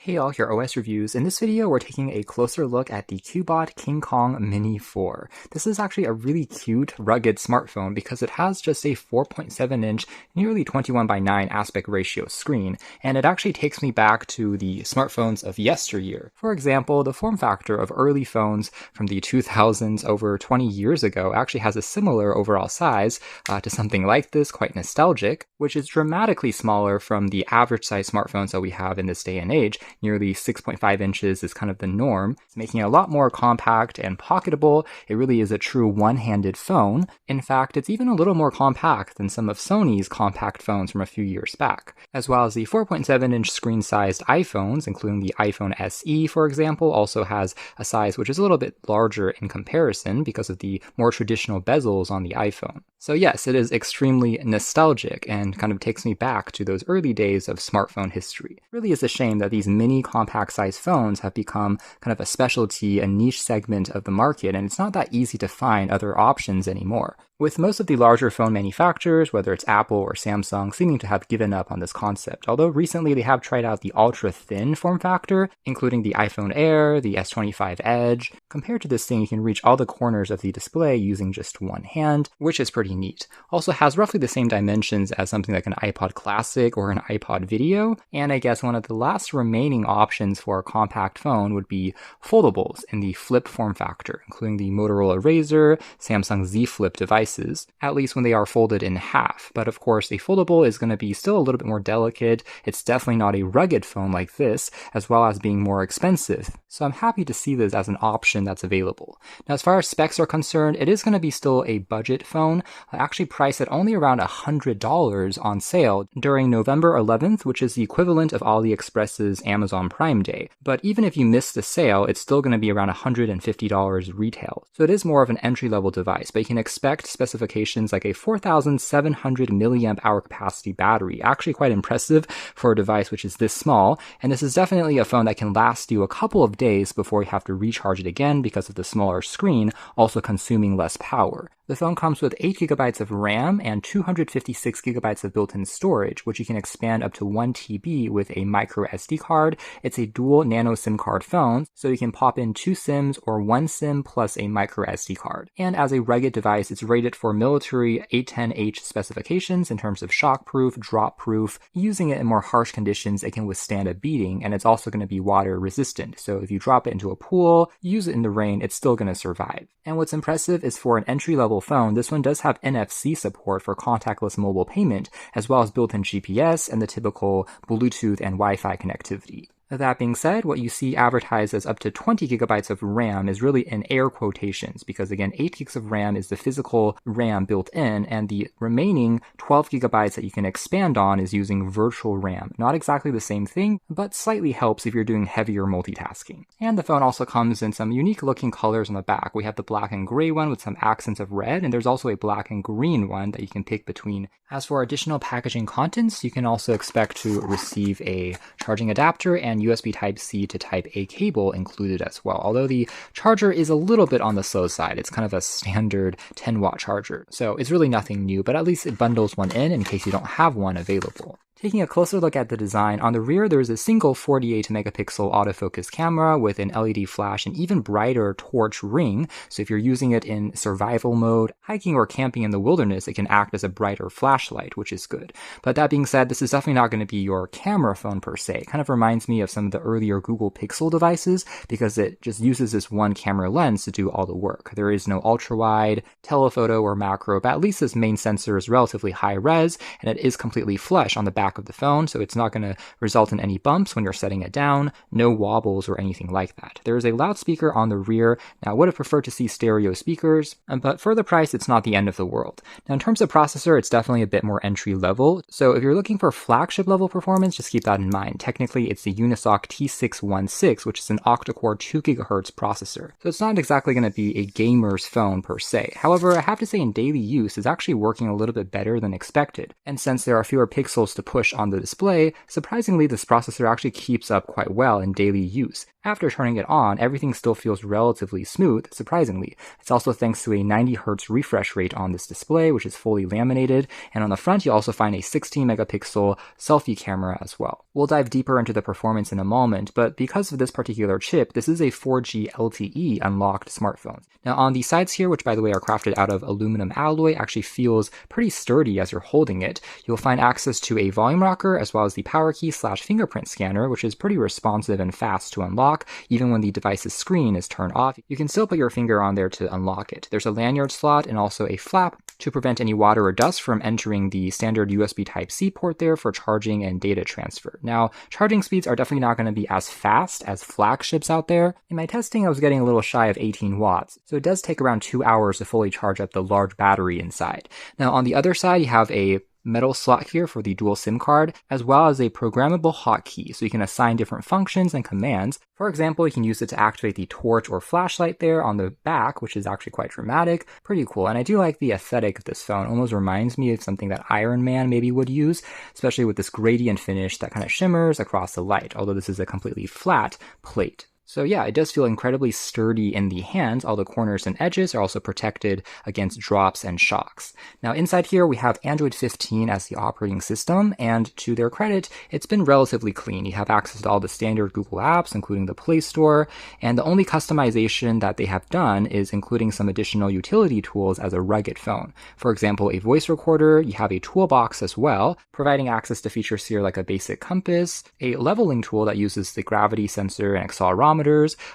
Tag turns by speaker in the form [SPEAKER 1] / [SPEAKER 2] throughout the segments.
[SPEAKER 1] Hey all, here OS Reviews. In this video, we're taking a closer look at the Cubot KingKong Mini 4. This is actually a really cute, rugged smartphone because it has just a 4.7-inch, nearly 21 by 9 aspect ratio screen, and it actually takes me back to the smartphones of yesteryear. For example, the form factor of early phones from the 2000s over 20 years ago actually has a similar overall size to something like this, quite nostalgic, which is dramatically smaller from the average size smartphones that we have in this day and age. Nearly 6.5 inches is kind of the norm. It's making it a lot more compact and pocketable. It really is a true one-handed phone. In fact, it's even a little more compact than some of Sony's compact phones from a few years back. As well as the 4.7-inch screen-sized iPhones, including the iPhone SE, for example, also has a size which is a little bit larger in comparison because of the more traditional bezels on the iPhone. So yes, it is extremely nostalgic and kind of takes me back to those early days of smartphone history. It really is a shame that these mini compact size phones have become kind of a specialty, a niche segment of the market, and it's not that easy to find other options anymore. With most of the larger phone manufacturers, whether it's Apple or Samsung, seeming to have given up on this concept, although recently they have tried out the ultra-thin form factor, including the iPhone Air, the S25 Edge. Compared to this thing, you can reach all the corners of the display using just one hand, which is pretty neat. Also has roughly the same dimensions as something like an iPod Classic or an iPod Video, and I guess one of the last remaining options for a compact phone would be foldables in the flip form factor, including the Motorola Razr, Samsung Z Flip devices, at least when they are folded in half. But of course, a foldable is going to be still a little bit more delicate. It's definitely not a rugged phone like this, as well as being more expensive. So I'm happy to see this as an option that's available. Now, as far as specs are concerned, it is going to be still a budget phone, actually priced at only around $100 on sale during November 11th, which is the equivalent of AliExpress's Amazon Prime Day. But even if you miss the sale, it's still going to be around $150 retail. So it is more of an entry-level device, but you can expect specifications like a 4,700 milliamp hour capacity battery, actually quite impressive for a device which is this small, and this is definitely a phone that can last you a couple of days before you have to recharge it again because of the smaller screen, also consuming less power. The phone comes with 8GB of RAM and 256GB of built-in storage, which you can expand up to 1 TB with a micro SD card. It's a dual nano SIM card phone, so you can pop in 2 SIMs or 1 SIM plus a micro SD card. And as a rugged device, it's rated for military 810H specifications in terms of shockproof, drop-proof. Using it in more harsh conditions, it can withstand a beating, and it's also going to be water resistant. So if you drop it into a pool, use it in the rain, it's still going to survive. And what's impressive is for an entry-level phone, this one does have NFC support for contactless mobile payment, as well as built-in GPS and the typical Bluetooth and Wi-Fi connectivity. That being said, what you see advertised as up to 20GB of RAM is really in air quotations because, again, 8GB of RAM is the physical RAM built in, and the remaining 12GB that you can expand on is using virtual RAM. Not exactly the same thing, but slightly helps if you're doing heavier multitasking. And the phone also comes in some unique looking colors on the back. We have the black and gray one with some accents of red, and there's also a black and green one that you can pick between. As for additional packaging contents, you can also expect to receive a charging adapter and USB Type-C to Type-A cable included as well, although the charger is a little bit on the slow side. It's kind of a standard 10-watt charger, so it's really nothing new, but at least it bundles one in case you don't have one available. Taking a closer look at the design, on the rear there's a single 48 megapixel autofocus camera with an LED flash and even brighter torch ring, so if you're using it in survival mode, hiking or camping in the wilderness, it can act as a brighter flashlight, which is good. But that being said, this is definitely not going to be your camera phone per se. It kind of reminds me of some of the earlier Google Pixel devices because it just uses this one camera lens to do all the work. There is no ultra-wide, telephoto, or macro, but at least this main sensor is relatively high res, and it is completely flush on the back of the phone, so it's not going to result in any bumps when you're setting it down, no wobbles or anything like that. There is a loudspeaker on the rear. Now, I would have preferred to see stereo speakers, but for the price, it's not the end of the world. Now, in terms of processor, it's definitely a bit more entry level, so if you're looking for flagship level performance, just keep that in mind. Technically, it's the Unisoc T616, which is an octa-core 2GHz processor, so it's not exactly going to be a gamer's phone per se. However, I have to say in daily use, it's actually working a little bit better than expected, and since there are fewer pixels to push on the display, surprisingly this processor actually keeps up quite well in daily use. After turning it on, everything still feels relatively smooth, surprisingly. It's also thanks to a 90Hz refresh rate on this display, which is fully laminated, and on the front you also find a 16-megapixel selfie camera as well. We'll dive deeper into the performance in a moment, but because of this particular chip, this is a 4G LTE unlocked smartphone. Now on the sides here, which by the way are crafted out of aluminum alloy, actually feels pretty sturdy as you're holding it. You'll find access to a volume rocker as well as the power key / fingerprint scanner, which is pretty responsive and fast to unlock. Even when the device's screen is turned off, you can still put your finger on there to unlock it. There's a lanyard slot and also a flap to prevent any water or dust from entering the standard USB Type-C port there for charging and data transfer. Now, charging speeds are definitely not going to be as fast as flagships out there. In my testing, I was getting a little shy of 18 watts, so it does take around 2 hours to fully charge up the large battery inside. Now, on the other side, you have a metal slot here for the dual SIM card, as well as a programmable hotkey, so you can assign different functions and commands. For example, you can use it to activate the torch or flashlight there on the back, which is actually quite dramatic. Pretty cool, and I do like the aesthetic of this phone. Almost reminds me of something that Iron Man maybe would use, especially with this gradient finish that kind of shimmers across the light, although this is a completely flat plate. So yeah, it does feel incredibly sturdy in the hands. All the corners and edges are also protected against drops and shocks. Now inside here we have Android 15 as the operating system, and to their credit, it's been relatively clean. You have access to all the standard Google apps, including the Play Store, and the only customization that they have done is including some additional utility tools as a rugged phone. For example, a voice recorder, you have a toolbox as well, providing access to features here like a basic compass, a leveling tool that uses the gravity sensor and accelerometer,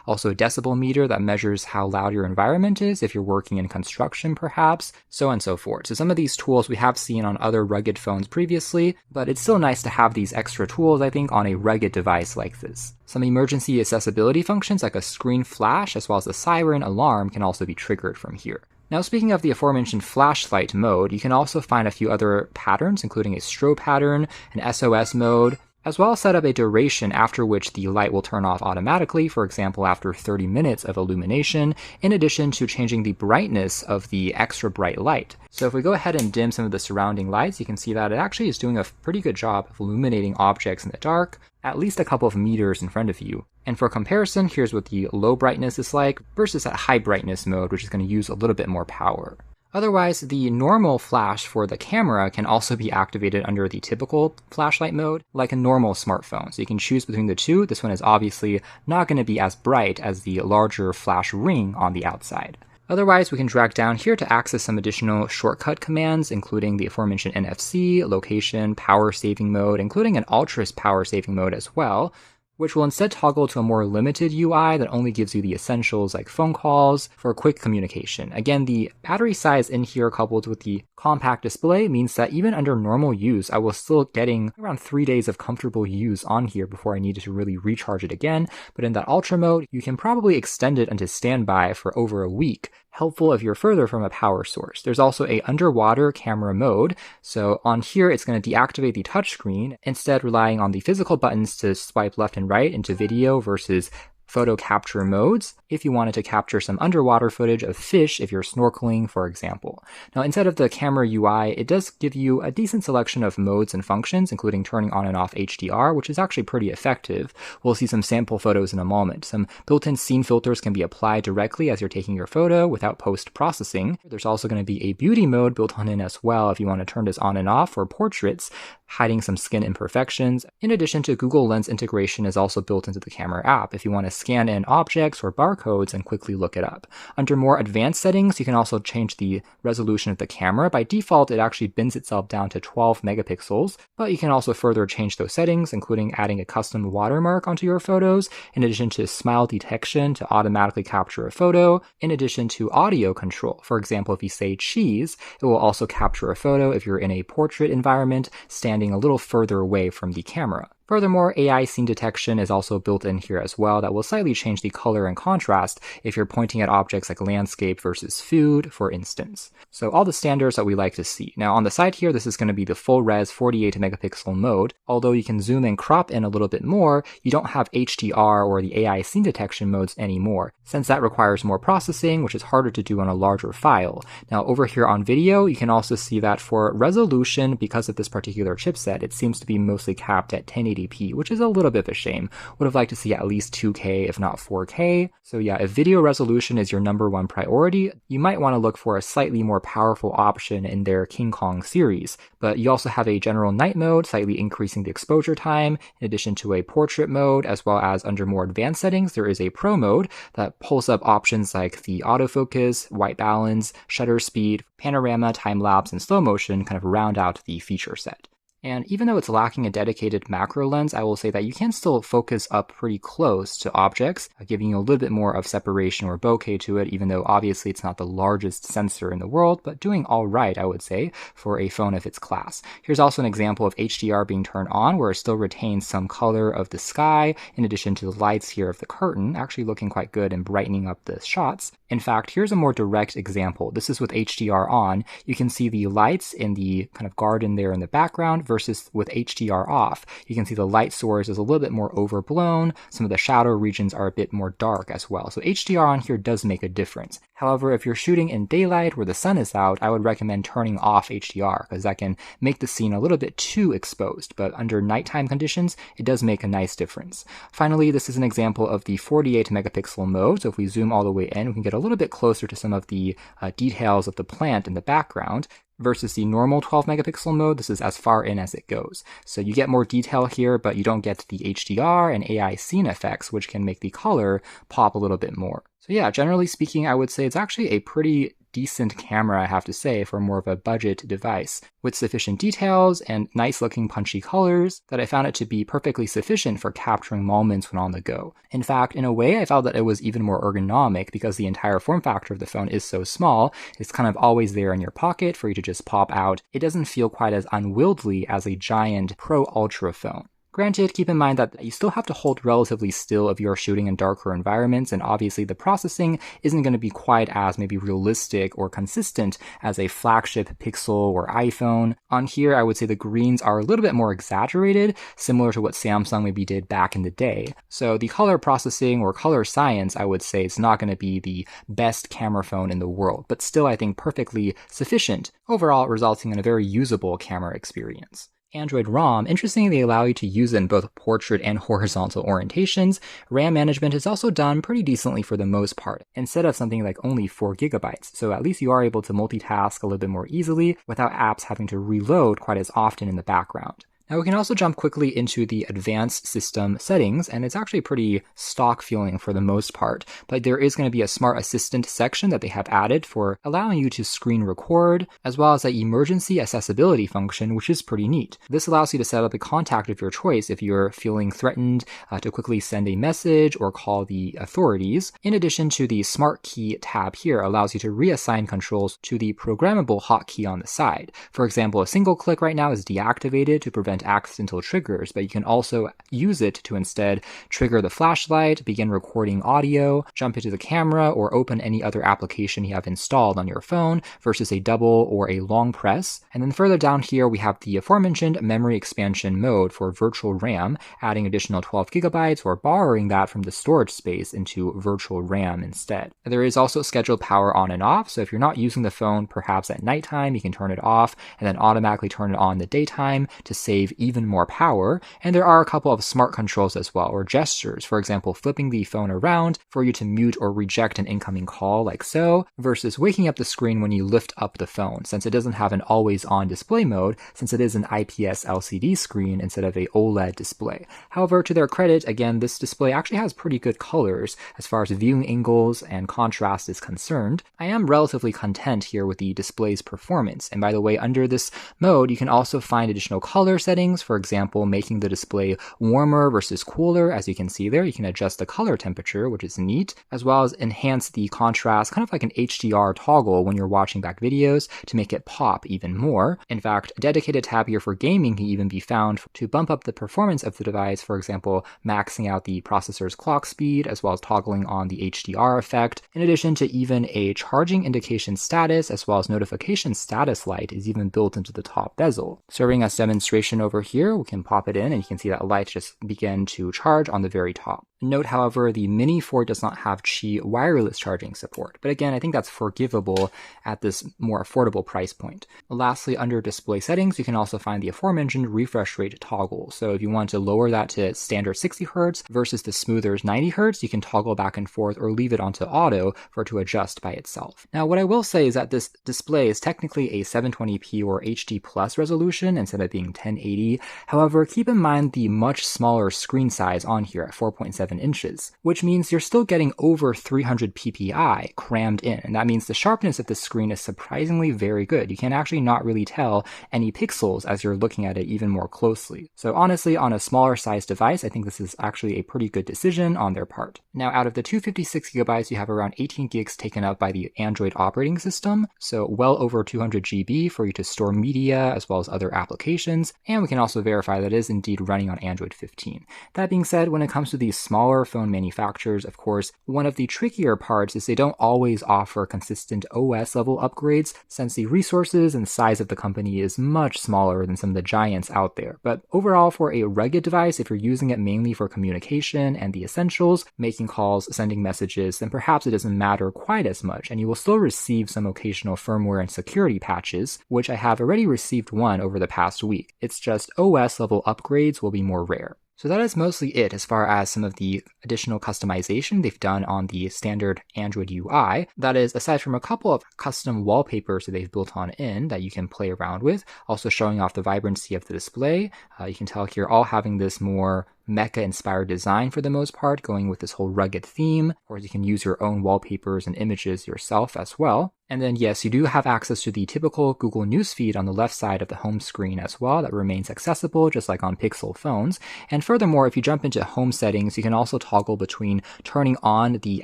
[SPEAKER 1] also a decibel meter that measures how loud your environment is if you're working in construction perhaps, so on and so forth. So some of these tools we have seen on other rugged phones previously, but it's still nice to have these extra tools, I think, on a rugged device like this. Some emergency accessibility functions like a screen flash as well as a siren alarm can also be triggered from here. Now speaking of the aforementioned flashlight mode, you can also find a few other patterns, including a strobe pattern, an SOS mode, as well as set up a duration after which the light will turn off automatically, for example after 30 minutes of illumination, in addition to changing the brightness of the extra bright light. So if we go ahead and dim some of the surrounding lights, you can see that it actually is doing a pretty good job of illuminating objects in the dark, at least a couple of meters in front of you. And for comparison, here's what the low brightness is like versus that high brightness mode, which is going to use a little bit more power. Otherwise, the normal flash for the camera can also be activated under the typical flashlight mode, like a normal smartphone. So you can choose between the two. This one is obviously not going to be as bright as the larger flash ring on the outside. Otherwise, we can drag down here to access some additional shortcut commands, including the aforementioned NFC, location, power saving mode, including an ultra power saving mode as well, which will instead toggle to a more limited UI that only gives you the essentials like phone calls for quick communication. Again, the battery size in here coupled with the compact display means that even under normal use, I was still getting around 3 days of comfortable use on here before I needed to really recharge it again. But in that ultra mode, you can probably extend it into standby for over a week, helpful if you're further from a power source. There's also a underwater camera mode. So on here, it's going to deactivate the touchscreen, instead relying on the physical buttons to swipe left and right into video versus photo capture modes if you wanted to capture some underwater footage of fish if you're snorkeling, for example. Now, instead of the camera UI, it does give you a decent selection of modes and functions, including turning on and off HDR, which is actually pretty effective. We'll see some sample photos in a moment. Some built-in scene filters can be applied directly as you're taking your photo without post-processing. There's also going to be a beauty mode built on in as well if you want to turn this on and off for portraits, hiding some skin imperfections. In addition to Google Lens integration is also built into the camera app if you want to scan in objects or barcodes and quickly look it up. Under more advanced settings, you can also change the resolution of the camera. By default, it actually bins itself down to 12 megapixels, but you can also further change those settings, including adding a custom watermark onto your photos, in addition to smile detection to automatically capture a photo, in addition to audio control. For example, if you say cheese, it will also capture a photo if you're in a portrait environment, standing a little further away from the camera. Furthermore, AI scene detection is also built in here as well that will slightly change the color and contrast if you're pointing at objects like landscape versus food, for instance. So all the standards that we like to see. Now on the side here, this is going to be the full res 48 megapixel mode. Although you can zoom and crop in a little bit more, you don't have HDR or the AI scene detection modes anymore, since that requires more processing, which is harder to do on a larger file. Now over here on video, you can also see that for resolution, because of this particular chipset, it seems to be mostly capped at 1080 1080p, which is a little bit of a shame. Would have liked to see at least 2K, if not 4K. So yeah, if video resolution is your number one priority, you might want to look for a slightly more powerful option in their KingKong series. But you also have a general night mode, slightly increasing the exposure time, in addition to a portrait mode, as well as under more advanced settings, there is a pro mode that pulls up options like the autofocus, white balance, shutter speed, panorama, time-lapse, and slow motion kind of round out the feature set. And even though it's lacking a dedicated macro lens, I will say that you can still focus up pretty close to objects, giving you a little bit more of separation or bokeh to it, even though obviously it's not the largest sensor in the world, but doing all right, I would say, for a phone of its class. Here's also an example of HDR being turned on, where it still retains some color of the sky, in addition to the lights here of the curtain, actually looking quite good and brightening up the shots. In fact, here's a more direct example. This is with HDR on. You can see the lights in the kind of garden there in the background, versus with HDR off. You can see the light source is a little bit more overblown. Some of the shadow regions are a bit more dark as well. So HDR on here does make a difference. However, if you're shooting in daylight where the sun is out, I would recommend turning off HDR because that can make the scene a little bit too exposed. But under nighttime conditions, it does make a nice difference. Finally, this is an example of the 48 megapixel mode. So if we zoom all the way in, we can get a little bit closer to some of the details of the plant in the background. Versus the normal 12 megapixel mode, this is as far in as it goes. So you get more detail here, but you don't get the HDR and AI scene effects, which can make the color pop a little bit more. So yeah, generally speaking, I would say it's actually a pretty decent camera, I have to say, for more of a budget device, with sufficient details and nice looking punchy colors that I found it to be perfectly sufficient for capturing moments when on the go. In fact, in a way, I felt that it was even more ergonomic because the entire form factor of the phone is so small, it's kind of always there in your pocket for you to just pop out. It doesn't feel quite as unwieldy as a giant Pro Ultra phone. Granted, keep in mind that you still have to hold relatively still if you're shooting in darker environments, and obviously the processing isn't going to be quite as maybe realistic or consistent as a flagship Pixel or iPhone. On here, I would say the greens are a little bit more exaggerated, similar to what Samsung maybe did back in the day. So the color processing or color science, I would say, is not going to be the best camera phone in the world, but still I think perfectly sufficient, overall resulting in a very usable camera experience. Android ROM, interestingly, they allow you to use it in both portrait and horizontal orientations. RAM management is also done pretty decently for the most part, instead of something like only 4 gigabytes. So at least you are able to multitask a little bit more easily without apps having to reload quite as often in the background. Now we can also jump quickly into the advanced system settings, and it's actually pretty stock feeling for the most part, but there is going to be a smart assistant section that they have added for allowing you to screen record, as well as an emergency accessibility function, which is pretty neat. This allows you to set up a contact of your choice if you're feeling threatened to quickly send a message or call the authorities. In addition to the smart key tab here allows you to reassign controls to the programmable hotkey on the side. For example, a single click right now is deactivated to prevent accidental triggers, but you can also use it to instead trigger the flashlight, begin recording audio, jump into the camera, or open any other application you have installed on your phone versus a double or a long press. And then further down here, we have the aforementioned memory expansion mode for virtual RAM, adding additional 12 gigabytes or borrowing that from the storage space into virtual RAM instead. There is also scheduled power on and off, so if you're not using the phone perhaps at nighttime, you can turn it off and then automatically turn it on in the daytime to save even more power. And there are a couple of smart controls as well, or gestures, for example, flipping the phone around for you to mute or reject an incoming call like so, versus waking up the screen when you lift up the phone, since it doesn't have an always on display mode, since it is an IPS LCD screen instead of a OLED display. However, to their credit, again, this display actually has pretty good colors as far as viewing angles and contrast is concerned. I am relatively content here with the display's performance, and by the way, under this mode, you can also find additional color settings. For example, making the display warmer versus cooler. As you can see there, you can adjust the color temperature, which is neat, as well as enhance the contrast, kind of like an HDR toggle when you're watching back videos to make it pop even more. In fact, a dedicated tab here for gaming can even be found to bump up the performance of the device, for example, maxing out the processor's clock speed, as well as toggling on the HDR effect, in addition to even a charging indication status, as well as notification status light is even built into the top bezel. Serving as demonstration over here, we can pop it in and you can see that light just begin to charge on the very top. Note, however, the Mini 4 does not have Qi wireless charging support, but again, I think that's forgivable at this more affordable price point. Lastly, under display settings, you can also find the aforementioned refresh rate toggle. So if you want to lower that to standard 60 Hz versus the smoother 90 Hz, you can toggle back and forth or leave it onto auto for it to adjust by itself. Now, what I will say is that this display is technically a 720p or HD plus resolution instead of being 1080. However, keep in mind the much smaller screen size on here at 4.7 inches, which means you're still getting over 300 ppi crammed in, and that means the sharpness of the screen is surprisingly very good. You can actually not really tell any pixels as you're looking at it even more closely. So honestly, on a smaller size device, I think this is actually a pretty good decision on their part. Now, out of the 256 gigabytes, you have around 18 gigs taken up by the Android operating system, so well over 200 GB for you to store media as well as other applications, and we can also verify that it is indeed running on Android 15. That being said, when it comes to these smaller phone manufacturers, of course, one of the trickier parts is they don't always offer consistent OS level upgrades, since the resources and size of the company is much smaller than some of the giants out there. But overall, for a rugged device, if you're using it mainly for communication and the essentials, making calls, sending messages, then perhaps it doesn't matter quite as much, and you will still receive some occasional firmware and security patches, which I have already received one over the past week. It's just OS level upgrades will be more rare. So that is mostly it as far as some of the additional customization they've done on the standard Android UI. That is, aside from a couple of custom wallpapers that they've built on in that you can play around with, also showing off the vibrancy of the display. You can tell here all having this more mecha-inspired design for the most part, going with this whole rugged theme. Of course, you can use your own wallpapers and images yourself as well. And then yes, you do have access to the typical Google Newsfeed on the left side of the home screen as well. That remains accessible just like on Pixel phones. And furthermore, if you jump into home settings, you can also toggle between turning on the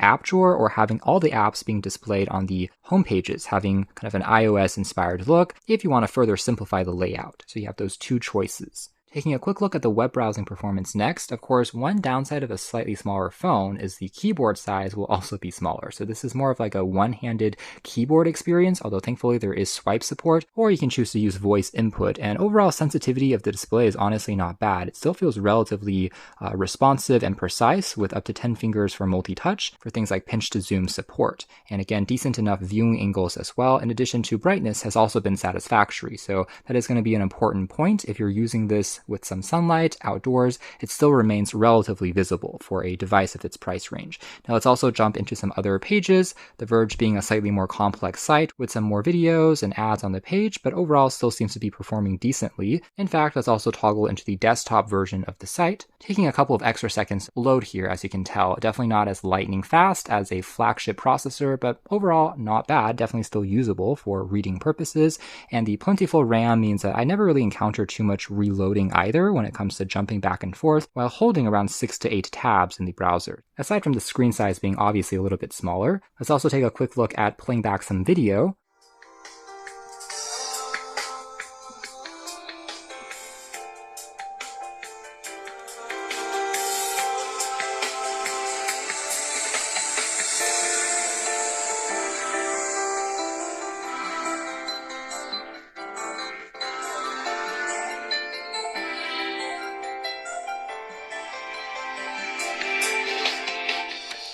[SPEAKER 1] app drawer or having all the apps being displayed on the home pages, having kind of an iOS inspired look if you want to further simplify the layout. So you have those two choices. Taking a quick look at the web browsing performance next, of course, one downside of a slightly smaller phone is the keyboard size will also be smaller. So this is more of like a one-handed keyboard experience, although thankfully there is swipe support, or you can choose to use voice input. And overall sensitivity of the display is honestly not bad. It still feels relatively responsive and precise with up to 10 fingers for multi-touch for things like pinch to zoom support. And again, decent enough viewing angles as well, in addition to brightness has also been satisfactory. So that is going to be an important point if you're using this with some sunlight outdoors. It still remains relatively visible for a device of its price range. Now let's also jump into some other pages, The Verge being a slightly more complex site with some more videos and ads on the page, but overall still seems to be performing decently. In fact, let's also toggle into the desktop version of the site, taking a couple of extra seconds to load here. As you can tell, definitely not as lightning fast as a flagship processor, but overall not bad, definitely still usable for reading purposes. And the plentiful RAM means that I never really encounter too much reloading either when it comes to jumping back and forth while holding around 6 to 8 tabs in the browser. Aside from the screen size being obviously a little bit smaller, let's also take a quick look at playing back some video.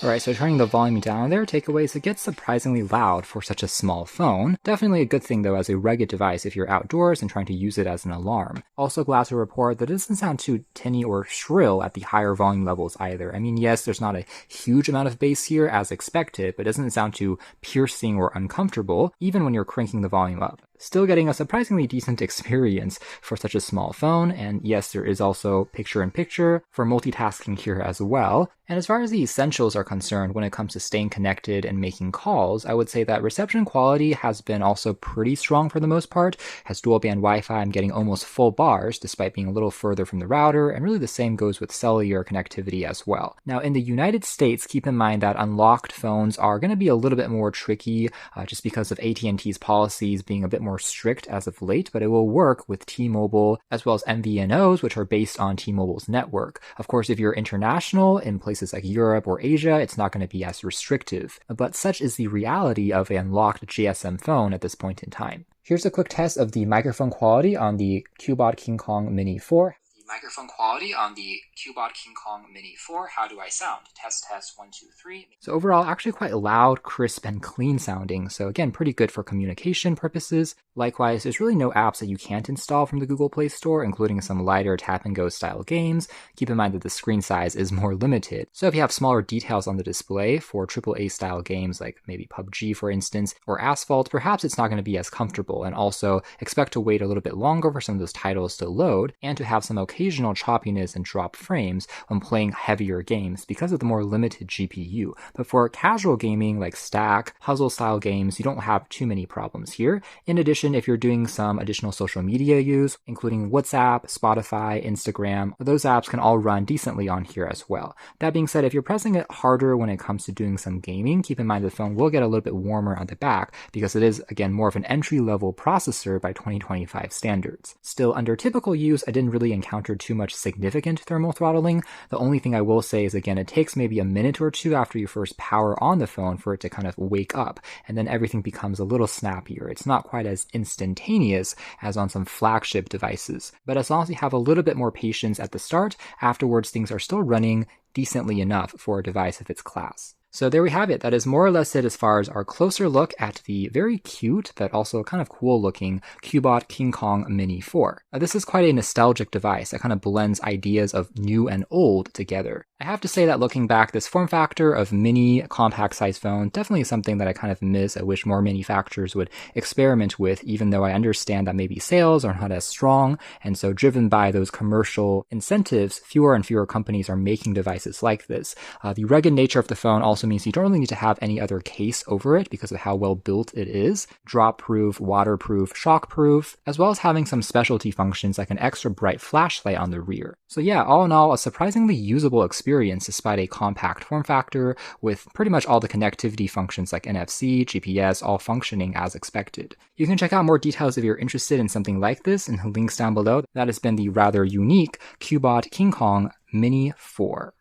[SPEAKER 1] Alright, so turning the volume down there, takeaways, it gets surprisingly loud for such a small phone. Definitely a good thing though as a rugged device if you're outdoors and trying to use it as an alarm. Also glad to report that it doesn't sound too tinny or shrill at the higher volume levels either. I mean, yes, there's not a huge amount of bass here as expected, but it doesn't sound too piercing or uncomfortable even when you're cranking the volume up. Still getting a surprisingly decent experience for such a small phone, and yes, there is also picture-in-picture for multitasking here as well. And as far as the essentials are concerned, when it comes to staying connected and making calls, I would say that reception quality has been also pretty strong for the most part. Has dual-band Wi-Fi, I'm getting almost full bars despite being a little further from the router, and really the same goes with cellular connectivity as well. Now in the United States, keep in mind that unlocked phones are going to be a little bit more tricky just because of AT&T's policies being a bit more strict as of late, but it will work with T-Mobile as well as MVNOs, which are based on T-Mobile's network. Of course, if you're international in places like Europe or Asia, it's not going to be as restrictive, but such is the reality of an unlocked GSM phone at this point in time. Here's a quick test of the microphone quality on the Cubot KingKong Mini 4. Microphone quality on the Cubot KingKong Mini 4. How do I sound? Test, test, 1, 2, 3. So overall, actually quite loud, crisp, and clean sounding. So again, pretty good for communication purposes. Likewise, there's really no apps that you can't install from the Google Play Store, including some lighter tap-and-go style games. Keep in mind that the screen size is more limited. So if you have smaller details on the display for AAA style games like maybe PUBG, for instance, or Asphalt, perhaps it's not going to be as comfortable, and also expect to wait a little bit longer for some of those titles to load and to have some occasional choppiness and drop frames when playing heavier games because of the more limited GPU. But for casual gaming like stack, puzzle style games, you don't have too many problems here. In addition, if you're doing some additional social media use, including WhatsApp, Spotify, Instagram, those apps can all run decently on here as well. That being said, if you're pressing it harder when it comes to doing some gaming, keep in mind the phone will get a little bit warmer on the back because it is, again, more of an entry-level processor by 2025 standards. Still, under typical use, I didn't really encounter too much significant thermal throttling. The only thing I will say is, again, it takes maybe a minute or two after you first power on the phone for it to kind of wake up, and then everything becomes a little snappier. It's not quite as instantaneous as on some flagship devices, but as long as you have a little bit more patience at the start, afterwards things are still running decently enough for a device of its class. So there we have it. That is more or less it as far as our closer look at the very cute but also kind of cool looking Cubot KingKong Mini 4. This is quite a nostalgic device that kind of blends ideas of new and old together. I have to say that looking back, this form factor of mini compact size phone definitely is something that I kind of miss. I wish more manufacturers would experiment with, even though I understand that maybe sales are not as strong, and so driven by those commercial incentives, fewer and fewer companies are making devices like this. The rugged nature of the phone also means you don't really need to have any other case over it because of how well built it is. Drop-proof, waterproof, shock-proof, as well as having some specialty functions like an extra bright flashlight on the rear. So yeah, all in all, a surprisingly usable experience despite a compact form factor with pretty much all the connectivity functions like NFC, GPS, all functioning as expected. You can check out more details if you're interested in something like this in the links down below. That has been the rather unique Cubot KingKong Mini 4.